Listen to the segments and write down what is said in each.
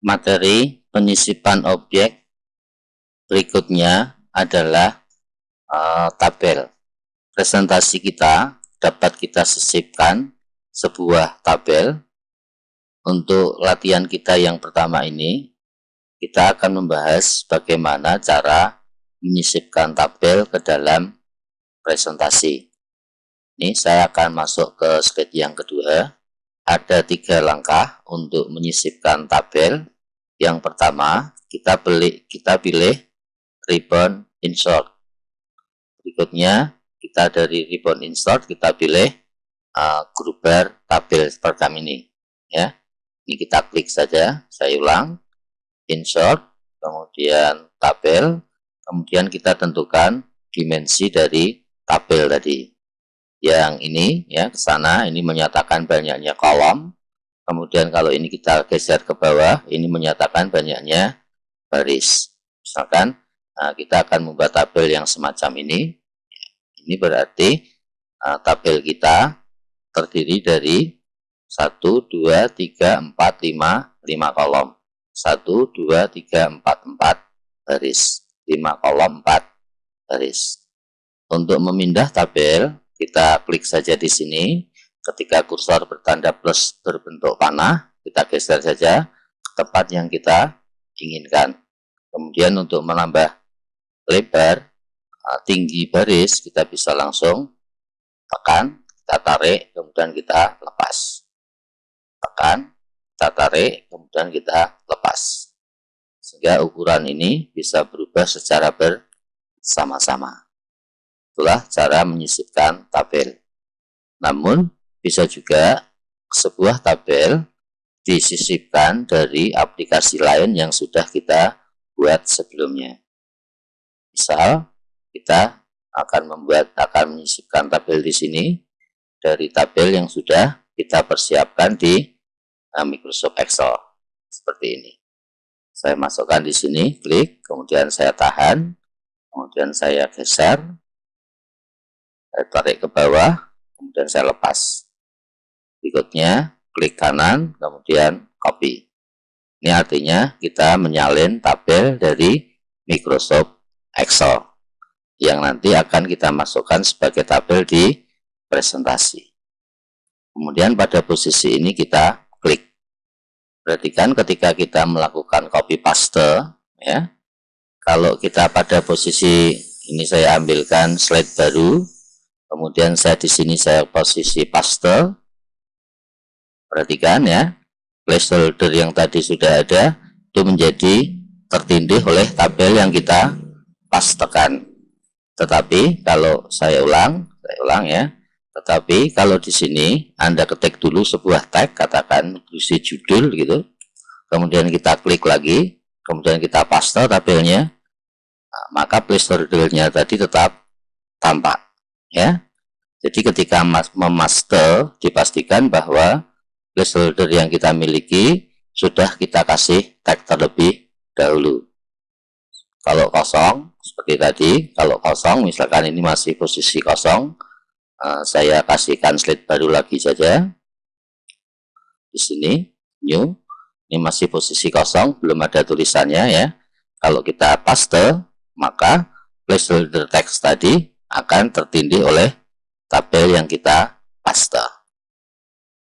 materi penyisipan objek berikutnya adalah tabel. Presentasi kita dapat kita sisipkan sebuah tabel. Untuk latihan kita yang pertama ini, kita akan membahas bagaimana cara menyisipkan tabel ke dalam presentasi. Ini saya akan masuk ke slide yang kedua. Ada 3 langkah untuk menyisipkan tabel. Yang pertama, kita pilih ribbon insert. Berikutnya, kita dari ribbon insert kita pilih grup bar tabel program ini. Ya, ini kita klik saja. Saya ulang, insert, kemudian tabel, kemudian kita tentukan dimensi dari tabel tadi. Yang ini ya ke sana, ini menyatakan banyaknya kolom. Kemudian kalau ini kita geser ke bawah, ini menyatakan banyaknya baris. Misalkan kita akan membuat tabel yang semacam ini. Ini berarti tabel kita terdiri dari 1, 2, 3, 4, 5 kolom. 1, 2, 3, 4 baris. 5 kolom, 4 baris. Untuk memindah tabel, kita klik saja di sini. Ketika kursor bertanda plus berbentuk panah, kita geser saja ke tempat yang kita inginkan. Kemudian untuk menambah lebar, tinggi baris, kita bisa langsung tekan, kita tarik, kemudian kita lepas. Tekan, kita tarik, kemudian kita lepas. Sehingga ukuran ini bisa berubah secara bersama-sama. Itulah cara menyisipkan tabel. Namun, bisa juga sebuah tabel disisipkan dari aplikasi lain yang sudah kita buat sebelumnya. Misal, kita akan menyisipkan tabel di sini dari tabel yang sudah kita persiapkan di Microsoft Excel. Seperti ini. Saya masukkan di sini, klik, kemudian saya tahan, kemudian saya geser, saya tarik ke bawah, kemudian saya lepas. Berikutnya, klik kanan, kemudian copy. Ini artinya kita menyalin tabel dari Microsoft Excel yang nanti akan kita masukkan sebagai tabel di presentasi. Kemudian pada posisi ini kita klik. Perhatikan ketika kita melakukan copy paste, ya. Kalau kita pada posisi ini, saya ambilkan slide baru, kemudian saya di sini saya posisi paste. Perhatikan ya, placeholder yang tadi sudah ada itu menjadi tertindih oleh tabel yang kita pastekan. Tetapi kalau saya ulang ya. Tetapi kalau di sini Anda ketik dulu sebuah tag, katakan berisi judul gitu. Kemudian kita klik lagi, kemudian kita paste tabelnya, maka placeholder-nya tadi tetap tampak ya. Jadi ketika memaste, dipastikan bahwa placeholder yang kita miliki sudah kita kasih tag terlebih dahulu. Kalau kosong seperti tadi, kalau kosong misalkan ini masih posisi kosong, saya kasihkan slide baru lagi saja. Di sini new, ini masih posisi kosong, belum ada tulisannya ya. Kalau kita paste, maka placeholder text tadi akan tertindih oleh tabel yang kita paste.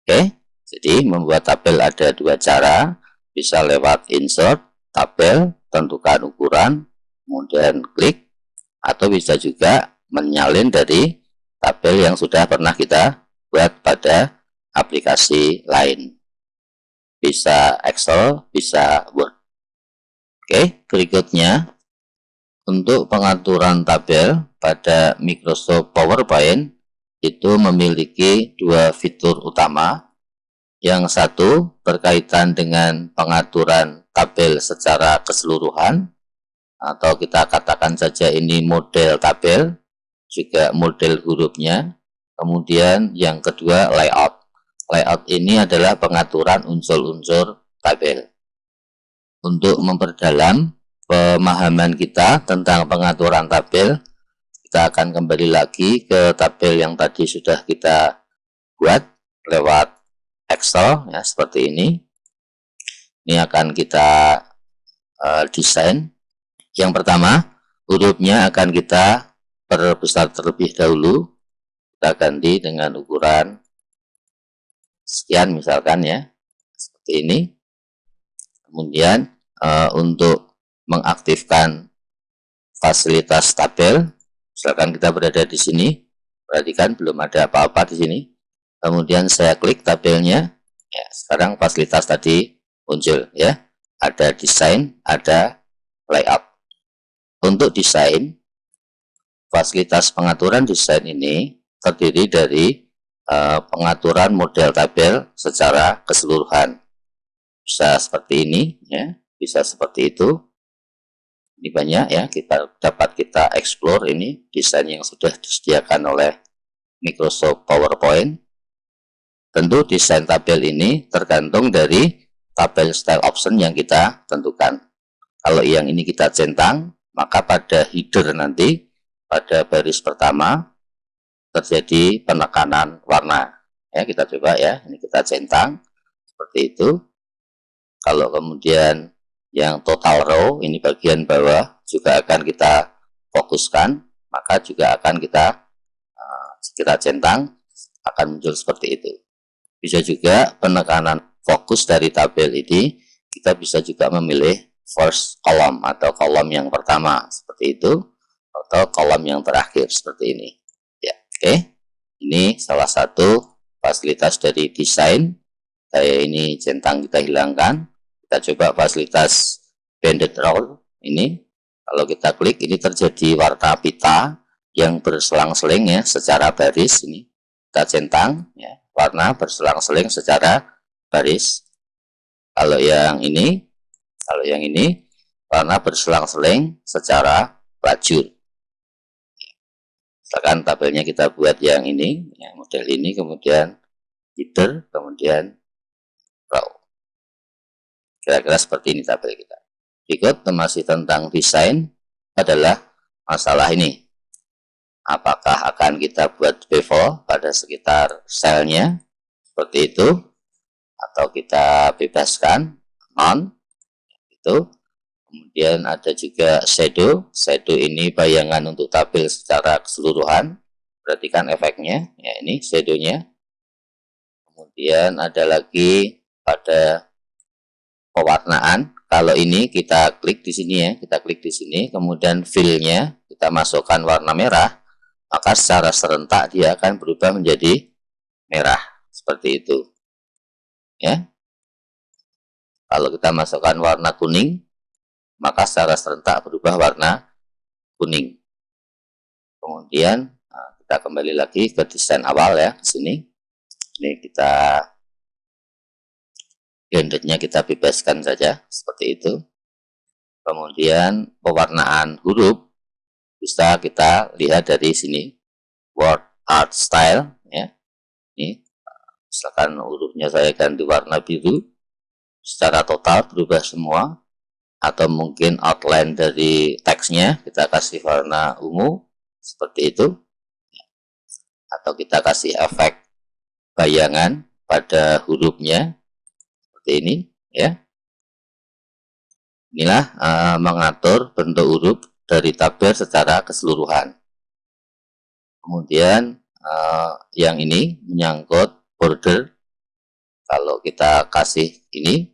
Oke, jadi membuat tabel ada 2 cara, bisa lewat insert tabel, tentukan ukuran, kemudian klik, atau bisa juga menyalin dari tabel yang sudah pernah kita buat pada aplikasi lain. Bisa Excel, bisa Word. Oke, berikutnya untuk pengaturan tabel pada Microsoft PowerPoint itu memiliki 2 fitur utama. Yang satu berkaitan dengan pengaturan tabel secara keseluruhan, atau kita katakan saja ini model tabel, juga model hurufnya. Kemudian yang kedua layout. Layout ini adalah pengaturan unsur-unsur tabel. Untuk memperdalam pemahaman kita tentang pengaturan tabel, kita akan kembali lagi ke tabel yang tadi sudah kita buat lewat Excel ya, seperti ini. Ini akan kita desain. Yang pertama, hurufnya akan kita perbesar terlebih dahulu. Kita ganti dengan ukuran sekian misalkan ya, seperti ini. Kemudian untuk mengaktifkan fasilitas tabel, misalkan kita berada di sini, perhatikan belum ada apa-apa di sini. Kemudian saya klik tabelnya, ya, sekarang fasilitas tadi muncul ya, ada desain, ada layout. Untuk desain, fasilitas pengaturan desain ini terdiri dari pengaturan model tabel secara keseluruhan. Bisa seperti ini ya, bisa seperti itu. Ini banyak ya, dapat kita explore ini desain yang sudah disediakan oleh Microsoft PowerPoint. Tentu desain tabel ini tergantung dari tabel style option yang kita tentukan. Kalau yang ini kita centang, maka pada header nanti pada baris pertama terjadi penekanan warna. Ya, kita coba ya, ini kita centang seperti itu. Kalau kemudian yang total row, ini bagian bawah juga akan kita fokuskan, maka juga akan kita centang, akan muncul seperti itu. Bisa juga penekanan fokus dari tabel ini, kita bisa juga memilih first column atau kolom yang pertama seperti itu, atau kolom yang terakhir seperti ini. Ya, oke. Ini salah satu fasilitas dari desain. Kayak ini centang kita hilangkan. Kita coba fasilitas banded row ini. Kalau kita klik, ini terjadi warna pita yang berselang-seling ya secara baris. Ini kita centang ya, warna berselang-seling secara baris. Kalau yang ini warna berselang-seling secara lajur. Misalkan tabelnya kita buat yang ini, ya, model ini, kemudian header, kemudian row. Kira-kira seperti ini tabel kita. Berikut masih tentang desain adalah masalah ini. Apakah akan kita buat bevel pada sekitar selnya seperti itu, atau kita bebaskan non itu. Kemudian ada juga shadow. Shadow ini bayangan untuk tabel secara keseluruhan. Perhatikan efeknya. Ya, ini shadownya. Kemudian ada lagi pada pewarnaan. Kalau ini kita klik di sini ya, kita klik di sini. Kemudian fill-nya kita masukkan warna merah, maka secara serentak dia akan berubah menjadi merah seperti itu. Ya. Kalau kita masukkan warna kuning, maka secara serentak berubah warna kuning. Kemudian kita kembali lagi ke desain awal ya, ke sini. Ini kita bandednya kita bebaskan saja seperti itu. Kemudian pewarnaan huruf bisa kita lihat dari sini, word art style ya. Ini misalkan hurufnya saya ganti warna biru, secara total berubah semua. Atau mungkin outline dari teksnya kita kasih warna ungu seperti itu, atau kita kasih efek bayangan pada hurufnya seperti ini ya. Inilah mengatur bentuk huruf dari tabel secara keseluruhan. Kemudian yang ini menyangkut border. Kalau kita kasih ini,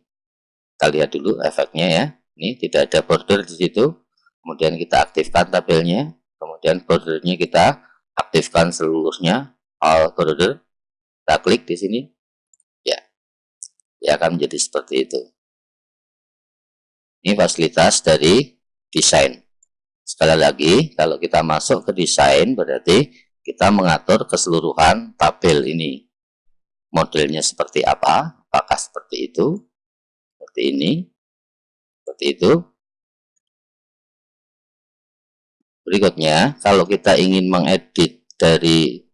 kita lihat dulu efeknya ya. Ini tidak ada border di situ. Kemudian kita aktifkan tabelnya. Kemudian bordernya kita aktifkan seluruhnya, all border. Kita klik di sini. Ya, dia akan menjadi seperti itu. Ini fasilitas dari desain. Sekali lagi, kalau kita masuk ke desain, berarti kita mengatur keseluruhan tabel ini. Modelnya seperti apa? Apakah seperti itu? Seperti ini? Seperti itu. Berikutnya, kalau kita ingin mengedit dari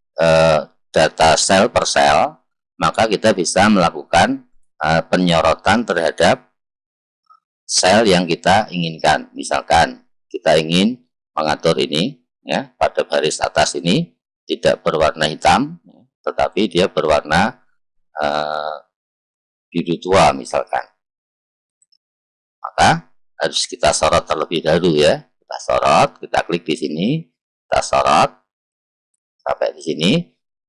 data sel per sel, maka kita bisa melakukan penyorotan terhadap sel yang kita inginkan. Misalkan kita ingin mengatur ini ya, pada baris atas ini tidak berwarna hitam, tetapi dia berwarna biru tua misalkan. maka harus kita sorot terlebih dahulu ya. Kita sorot, kita klik di sini, kita sorot sampai di sini,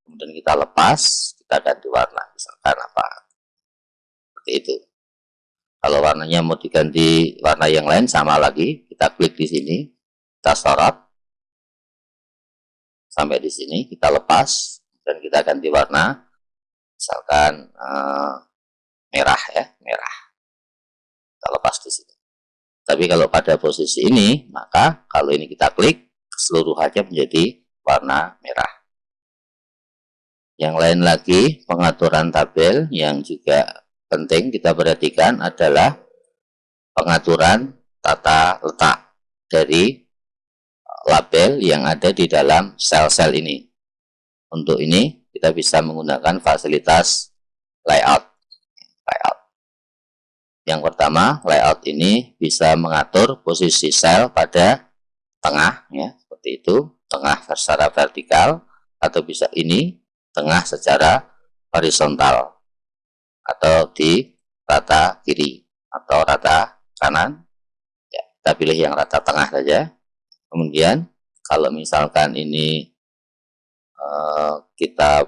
kemudian kita lepas, kita ganti warna, misalkan apa, seperti itu. Kalau warnanya mau diganti warna yang lain, sama lagi, kita klik di sini, kita sorot sampai di sini, kita lepas dan kita ganti warna, misalkan merah ya, merah. Kita lepas di sini. Tapi kalau pada posisi ini, maka kalau ini kita klik, keseluruhannya menjadi warna merah. Yang lain lagi, pengaturan tabel yang juga penting kita perhatikan adalah pengaturan tata letak dari label yang ada di dalam sel-sel ini. Untuk ini, kita bisa menggunakan fasilitas layout. Yang pertama, layout ini bisa mengatur posisi sel pada tengah, ya, seperti itu, tengah secara vertikal, atau bisa ini, tengah secara horizontal, atau di rata kiri, atau rata kanan. Ya, kita pilih yang rata tengah saja. Kemudian, kalau misalkan ini kita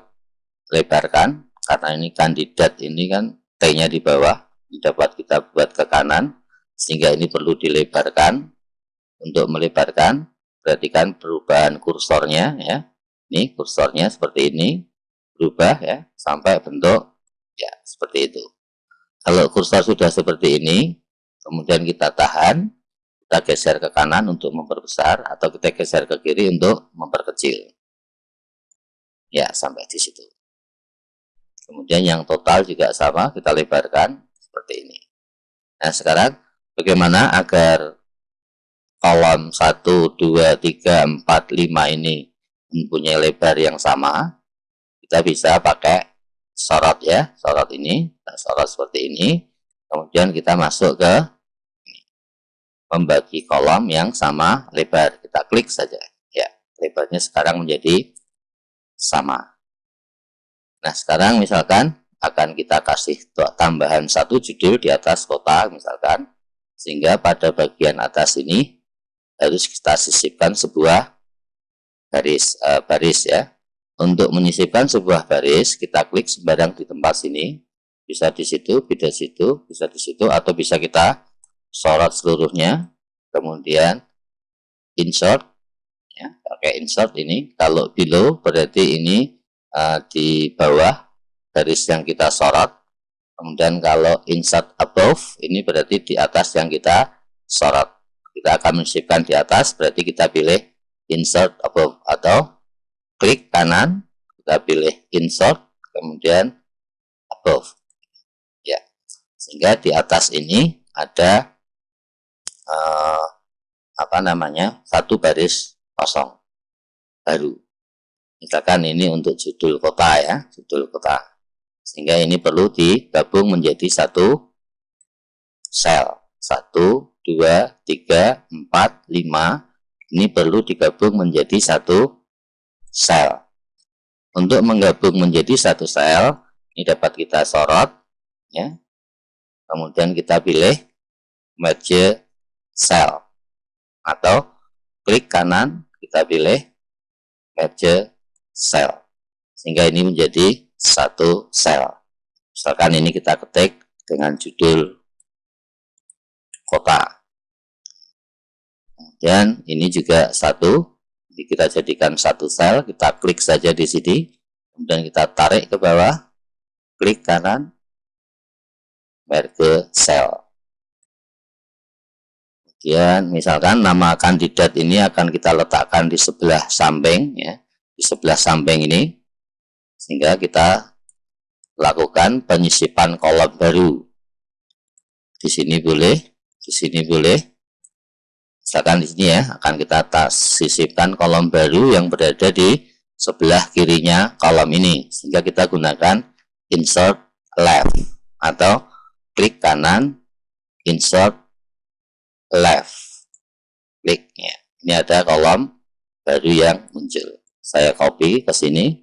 lebarkan, karena ini kandidat ini kan T-nya di bawah, dapat kita buat ke kanan, sehingga ini perlu dilebarkan. Untuk melebarkan, perhatikan perubahan kursornya ya. Ini kursornya seperti ini, berubah ya sampai bentuk ya seperti itu. Kalau kursor sudah seperti ini, kemudian kita tahan, kita geser ke kanan untuk memperbesar, atau kita geser ke kiri untuk memperkecil. Ya, sampai di situ. Kemudian yang total juga sama, kita lebarkan seperti ini. Nah, sekarang bagaimana agar kolom 1, 2, 3, 4, 5 ini mempunyai lebar yang sama? Kita bisa pakai sorot ya, sorot ini, kita sorot seperti ini. Kemudian kita masuk ke membagi kolom yang sama lebar. Kita klik saja. Ya, lebarnya sekarang menjadi sama. Nah, sekarang misalkan akan kita kasih tambahan satu judul di atas kota misalkan, sehingga pada bagian atas ini harus kita sisipkan sebuah baris ya. Untuk menyisipkan sebuah baris, kita klik sembarang di tempat sini, bisa di situ, bisa di situ, bisa di situ, atau bisa kita sorot seluruhnya, kemudian insert ya, pakai insert ini. Kalau below berarti ini di bawah garis yang kita sorot. Kemudian kalau insert above, ini berarti di atas yang kita sorot. Kita akan menyisipkan di atas, berarti kita pilih insert above, atau klik kanan, kita pilih insert, kemudian above. Ya, sehingga di atas ini ada satu baris kosong baru. Misalkan ini untuk judul kota ya, judul kota. Sehingga ini perlu digabung menjadi satu sel. 1, 2, 3, 4, 5. Ini perlu digabung menjadi satu sel. Untuk menggabung menjadi satu sel, ini dapat kita sorot ya. Kemudian kita pilih merge cell, atau klik kanan, kita pilih merge cell, sehingga ini menjadi satu sel. Misalkan ini kita ketik dengan judul kota. Kemudian ini juga satu, jadi kita jadikan satu sel, kita klik saja di sini, kemudian kita tarik ke bawah, klik kanan, merge cell. Kemudian misalkan nama kandidat ini akan kita letakkan di sebelah samping ya, di sebelah samping ini, sehingga kita lakukan penyisipan kolom baru. Di sini boleh, di sini boleh. Misalkan di sini ya, akan kita sisipkan kolom baru yang berada di sebelah kirinya kolom ini, sehingga kita gunakan insert left, atau klik kanan, insert left, klik ya. Ini ada kolom baru yang muncul. Saya copy ke sini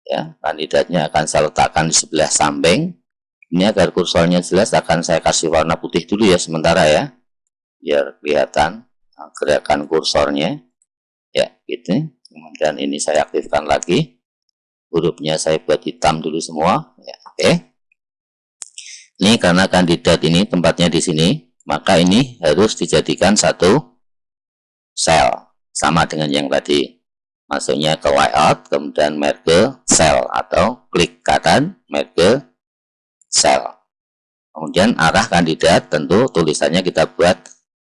ya, kandidatnya akan saya letakkan di sebelah samping. Ini agar kursornya jelas akan saya kasih warna putih dulu ya sementara ya, biar kelihatan gerakan kursornya ya gitu. Kemudian ini saya aktifkan lagi, hurufnya saya buat hitam dulu semua ya. Oke, ini karena kandidat ini tempatnya di sini, maka ini harus dijadikan satu sel sama dengan yang tadi. Masuknya ke layout, kemudian merge sel atau klik kanan merge sel. Kemudian arah kandidat tentu tulisannya kita buat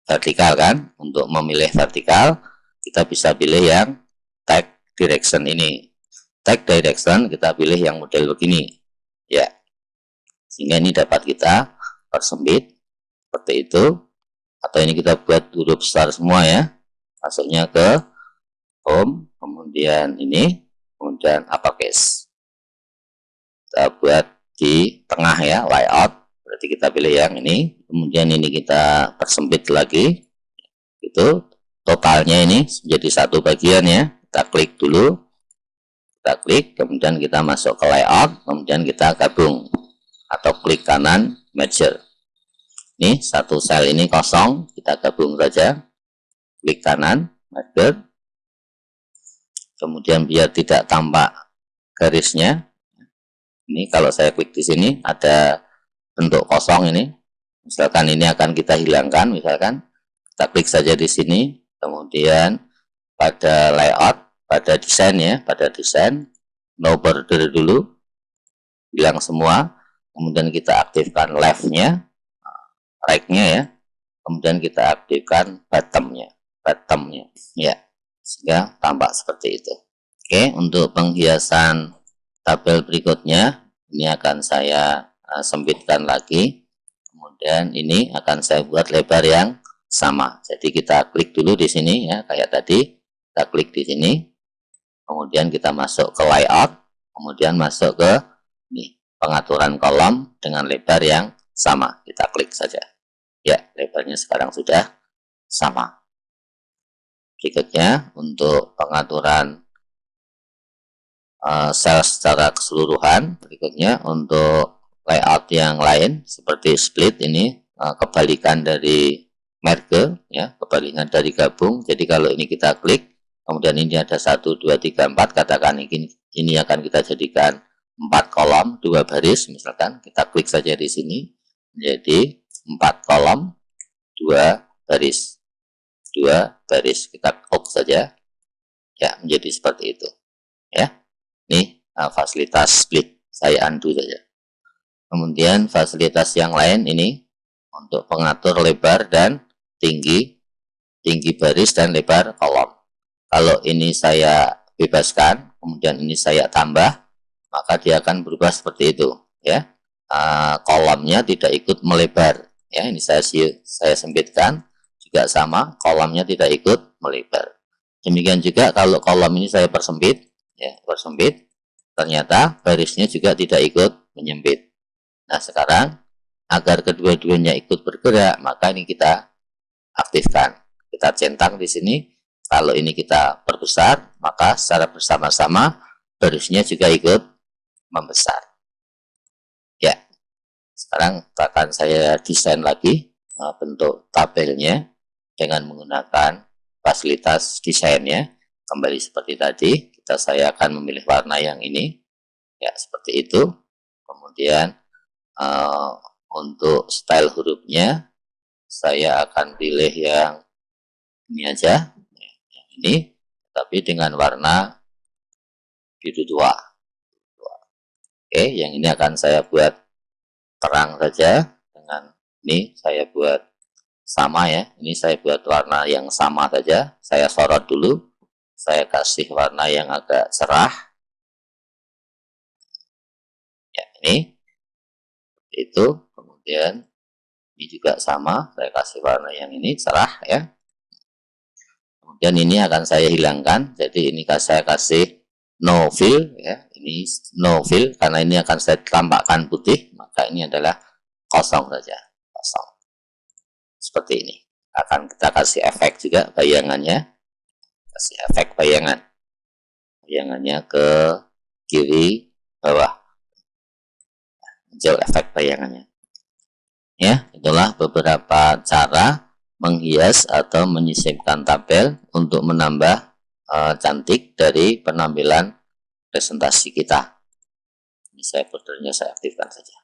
vertikal kan. Untuk memilih vertikal kita bisa pilih yang tag direction ini. Tag direction kita pilih yang model begini ya, sehingga ini dapat kita persempit seperti itu. Atau ini kita buat huruf besar semua ya, masuknya ke home, kemudian ini, kemudian uppercase. Kita buat di tengah ya, layout, berarti kita pilih yang ini. Kemudian ini kita persempit lagi, itu totalnya ini menjadi satu bagian ya. Kita klik dulu, kita klik, kemudian kita masuk ke layout, kemudian kita gabung atau klik kanan merger. Ini satu sel ini kosong, kita gabung saja, klik kanan merger. Kemudian biar tidak tampak garisnya, ini kalau saya klik di sini ada bentuk kosong ini, misalkan ini akan kita hilangkan, misalkan kita klik saja di sini, kemudian pada layout, pada desain ya, pada desain no border dulu, hilang semua, kemudian kita aktifkan left-nya, right-nya ya, kemudian kita aktifkan bottom-nya ya, sehingga tampak seperti itu. Oke, untuk penghiasan tabel berikutnya ini akan saya sempitkan lagi, kemudian ini akan saya buat lebar yang sama. Jadi kita klik dulu di sini ya, kayak tadi kita klik di sini, kemudian kita masuk ke layout, kemudian masuk ke ini, pengaturan kolom dengan lebar yang sama, kita klik saja ya, lebarnya sekarang sudah sama. Berikutnya untuk pengaturan sel secara keseluruhan, berikutnya untuk layout yang lain seperti split ini kebalikan dari merge ya, kebalikan dari gabung. Jadi kalau ini kita klik, kemudian ini ada 1, 2, 3, 4, katakan ini akan kita jadikan 4 kolom 2 baris, misalkan kita klik saja di sini menjadi 4 kolom 2 baris, 2 baris, kita klik saja ya, menjadi seperti itu ya. Ini fasilitas split, saya undo saja. Kemudian fasilitas yang lain ini untuk pengatur lebar dan tinggi baris dan lebar kolom. Kalau ini saya bebaskan, kemudian ini saya tambah, maka dia akan berubah seperti itu ya. Kolomnya tidak ikut melebar ya, ini saya sempitkan juga sama, kolomnya tidak ikut melebar. Demikian juga kalau kolom ini saya persempit ya, persempit, ternyata barisnya juga tidak ikut menyempit. Nah sekarang agar kedua-duanya ikut bergerak, maka ini kita aktifkan, kita centang di sini. Kalau ini kita perbesar, maka secara bersama-sama barisnya juga ikut membesar ya. Sekarang akan saya desain lagi bentuk tabelnya dengan menggunakan fasilitas desainnya. Kembali seperti tadi, saya akan memilih warna yang ini ya, seperti itu. Kemudian untuk style hurufnya saya akan pilih yang ini aja, yang ini, tapi dengan warna biru tua. Oke, yang ini akan saya buat terang saja, dengan ini saya buat sama ya, ini saya buat warna yang sama saja, saya sorot dulu, saya kasih warna yang agak cerah ya, ini itu. Kemudian ini juga sama, saya kasih warna yang ini cerah ya. Kemudian ini akan saya hilangkan, jadi ini saya kasih no fill ya, ini no fill karena ini akan saya tambahkan putih, maka ini adalah kosong saja, kosong seperti ini. Akan kita kasih efek juga bayangannya, kasih efek bayangannya ke kiri bawah. muncul efek bayangannya. Ya, itulah beberapa cara menghias atau menyisipkan tabel untuk menambah cantik dari penampilan presentasi kita. Ini saya foldernya saya aktifkan saja.